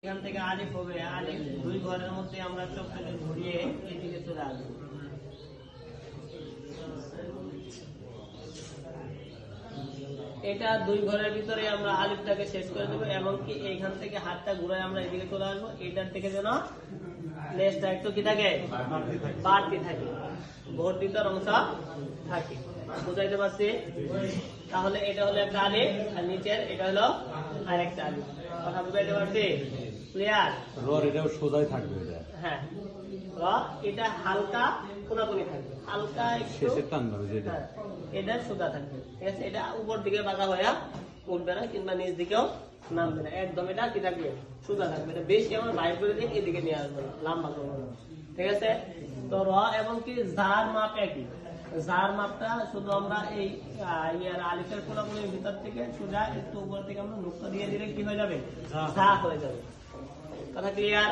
এখান থেকে আলিফ হবে, আলিফ দুই ঘরের মধ্যে আমরা চোখটাকে ঘুরিয়ে এদিকে চলে আসবো। এটা দুই ঘরের ভিতরে আমরা আলিফটাকে শেষ করে দেবো এবং কি এইখান থেকে হাতটা ঘুরায় আমরা এদিকে চলে আসবো। এটার থেকে যেন লেজটা একটু কি থাকে, বাড়তি থাকে, বর্ধিত অংশ থাকে। বুঝাইতে পারছি? তাহলে এটা হলো একটা আলিফ আর নিচের এটা হলো আরেকটা আলিফ। কথা বুঝাইতে পারছি? ক্লিয়ার? এটাও সোজাই থাকবে। হ্যাঁ, এটা হালকা কোনাকুনি থাকবে, হালকা একটু এটা সোজা থাকবে। ঠিক আছে, এটা উপর দিকে বাঁকা হয়ে উঠবে না কিংবা নিচ দিকেও নামবে না, একদম এটা কি থাকবে, সোজা থাকবে। এটা বেশি আমার বাইর করে দিয়ে এদিকে নিয়ে আসবে না, লম্বা করবো না। ঠিক আছে, তো এবং কি যার মাপ একই, যার মাপটা শুধু আমরা এই আলিফের কোনাকুনির ভিতর থেকে সোজা একটু উপর থেকে আমরা নুক্তা দিয়ে দিলে কি হয়ে যাবে, যা হয়ে যাবে। কথা ক্লিয়ার?